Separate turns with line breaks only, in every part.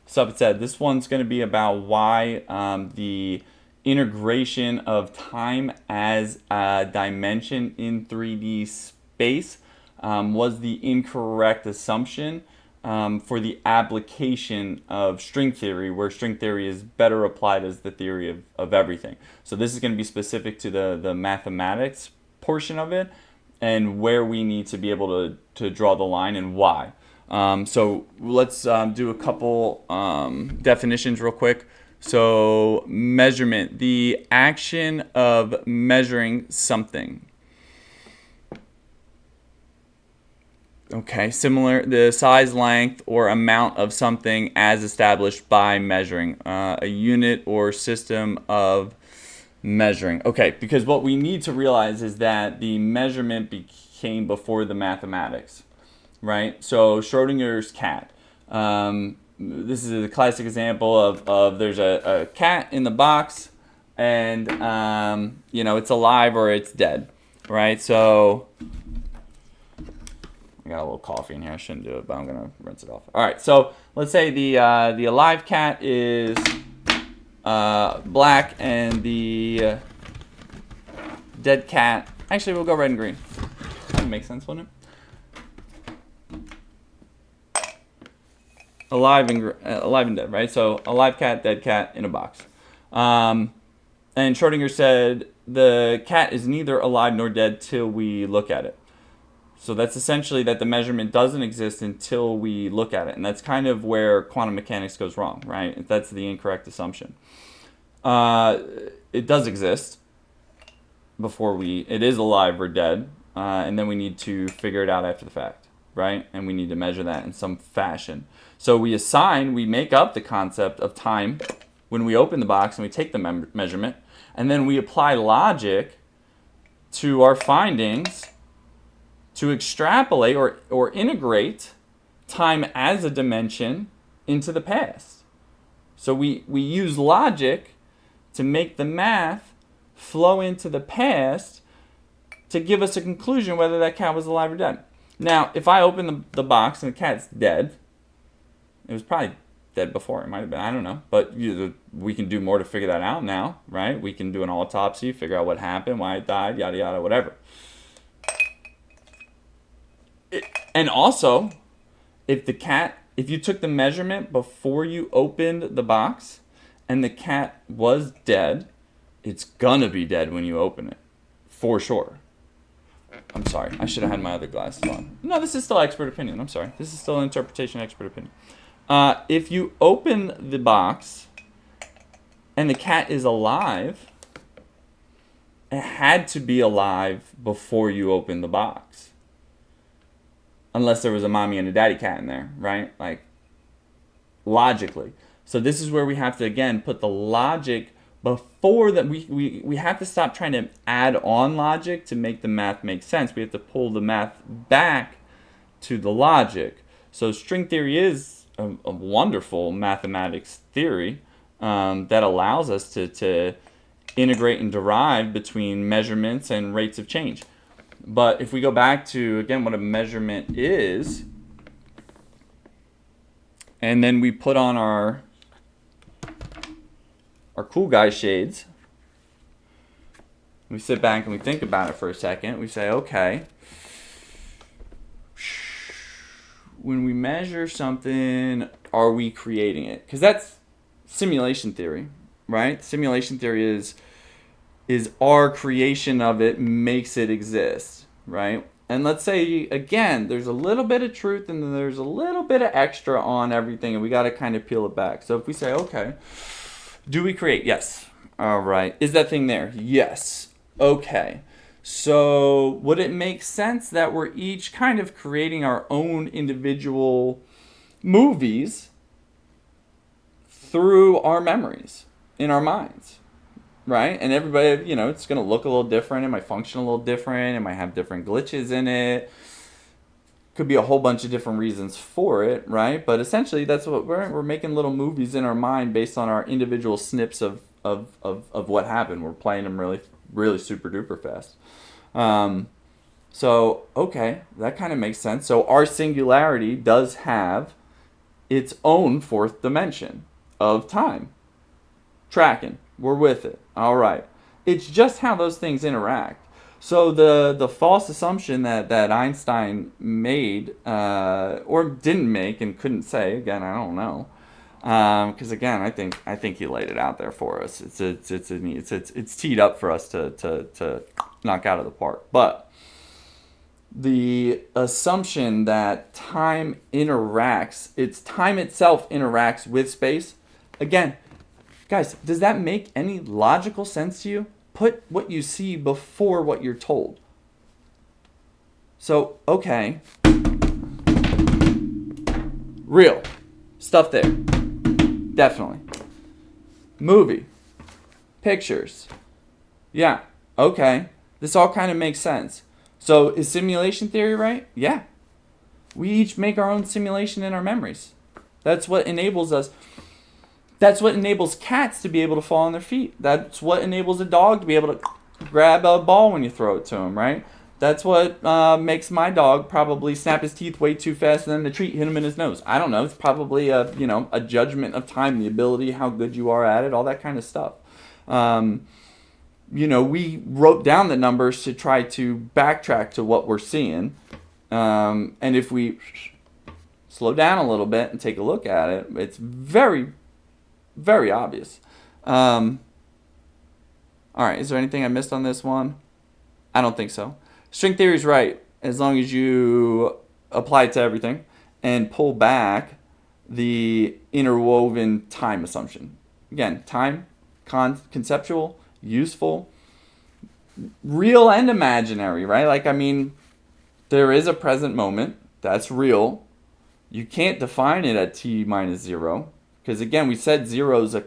subset. This one's going to be about why the integration of time as a dimension in 3D space was the incorrect assumption for the application of string theory, where string theory is better applied as the theory of everything. So this is going to be specific to the mathematics portion of it and where we need to be able to draw the line and why. So let's do a couple definitions real quick. So measurement, the action of measuring something. Okay, similar, the size, length, or amount of something as established by measuring. A unit or system of measuring. Okay, because what we need to realize is that the measurement came before the mathematics, right? So Schrodinger's cat. This is a classic example of there's a cat in the box and, it's alive or it's dead, right? So I got a little coffee in here. I shouldn't do it, but I'm going to rinse it off. All right, so let's say the alive cat is black and the dead cat. Actually, we'll go red and green. That would make sense, wouldn't it? Alive and dead, right? So alive cat, dead cat in a box. And Schrodinger said the cat is neither alive nor dead till we look at it. So that's essentially that the measurement doesn't exist until we look at it. And that's kind of where quantum mechanics goes wrong, right? That's the incorrect assumption. It does exist before it is alive or dead. And then we need to figure it out after the fact, right? And we need to measure that in some fashion. So we make up the concept of time when we open the box and we take the measurement. And then we apply logic to our findings to extrapolate or integrate time as a dimension into the past. So we use logic to make the math flow into the past to give us a conclusion whether that cat was alive or dead. Now, if I open the box and the cat's dead, it was probably dead before. It might have been. I don't know. But we can do more to figure that out now, right? We can do an autopsy, figure out what happened, why it died, yada, yada, whatever. And also, if you took the measurement before you opened the box and the cat was dead, it's gonna be dead when you open it. For sure. I'm sorry. I should have had my other glasses on. No, this is still expert opinion. I'm sorry. This is still interpretation expert opinion. If you open the box and the cat is alive, it had to be alive before you opened the box. Unless there was a mommy and a daddy cat in there, right? Like, logically. So this is where we have to, again, put the logic before that. We have to stop trying to add on logic to make the math make sense. We have to pull the math back to the logic. So string theory is a wonderful mathematics theory that allows us to integrate and derive between measurements and rates of change. But if we go back to, again, what a measurement is, and then we put on our cool guy shades, we sit back and we think about it for a second. We say, okay, when we measure something, are we creating it? Because that's simulation theory, right? Simulation theory is our creation of it makes it exist, right? And let's say, again, there's a little bit of truth and then there's a little bit of extra on everything, and we got to kind of peel it back. So if we say, okay, do we create? Yes. All right. Is that thing there? Yes. Okay. So would it make sense that we're each kind of creating our own individual movies through our memories in our minds? Right? And everybody, it's going to look a little different. It might function a little different. It might have different glitches in it. Could be a whole bunch of different reasons for it, right? But essentially, that's what we're making little movies in our mind based on our individual snips of what happened. We're playing them really, really super duper fast. So, okay, that kind of makes sense. So our singularity does have its own fourth dimension of time. Tracking. We're with it. All right. It's just how those things interact. So the false assumption that Einstein made or didn't make and couldn't say, again, I don't know, because again, I think he laid it out there for us. It's teed up for us to knock out of the park. But the assumption that time itself interacts with space, again, guys, does that make any logical sense to you? Put what you see before what you're told. So, okay. Real. Stuff there. Definitely. Movie. Pictures. Yeah. Okay. This all kind of makes sense. So, is simulation theory right? Yeah. We each make our own simulation in our memories. That's what enables us. That's what enables cats to be able to fall on their feet. That's what enables a dog to be able to grab a ball when you throw it to him, right? That's what makes my dog probably snap his teeth way too fast and then the treat hit him in his nose. I don't know. It's probably a judgment of time, the ability, how good you are at it, all that kind of stuff. We wrote down the numbers to try to backtrack to what we're seeing. And if we slow down a little bit and take a look at it, it's very, very obvious. All right, is there anything I missed on this one? I don't think so. String theory is right as long as you apply it to everything and pull back the interwoven time assumption. Again, time, conceptual, useful, real and imaginary, right? Like, I mean, there is a present moment. That's real. You can't define it at t minus 0. Because again, we said zero is a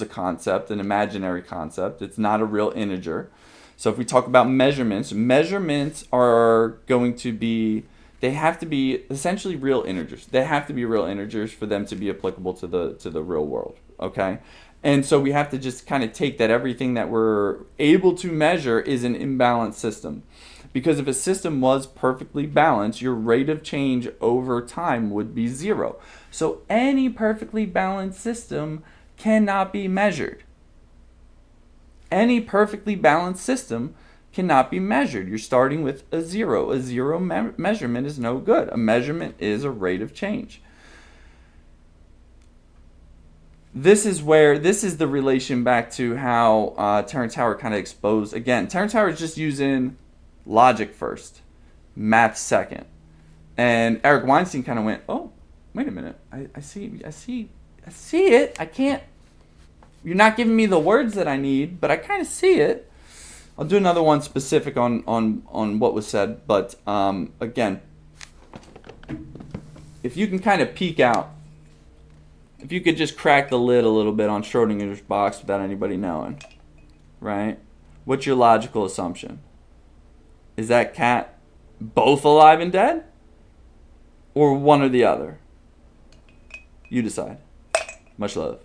concept, an imaginary concept. It's not a real integer. So if we talk about measurements are going to be, they have to be essentially real integers. They have to be real integers for them to be applicable to the real world. Okay, and so we have to just kind of take that everything that we're able to measure is an imbalanced system. Because if a system was perfectly balanced, your rate of change over time would be 0. So any perfectly balanced system cannot be measured. Any perfectly balanced system cannot be measured. You're starting with a 0. A 0 measurement is no good. A measurement is a rate of change. This is the relation back to how Terence Howard kind of exposed. Again, Terence Howard is just using logic first, math second. And Eric Weinstein kind of went, oh, wait a minute. I see it. I can't. You're not giving me the words that I need, but I kind of see it. I'll do another one specific on what was said. But again, if you can kind of peek out, if you could just crack the lid a little bit on Schrodinger's box without anybody knowing, right? What's your logical assumption? Is that cat both alive and dead? Or one or the other? You decide. Much love.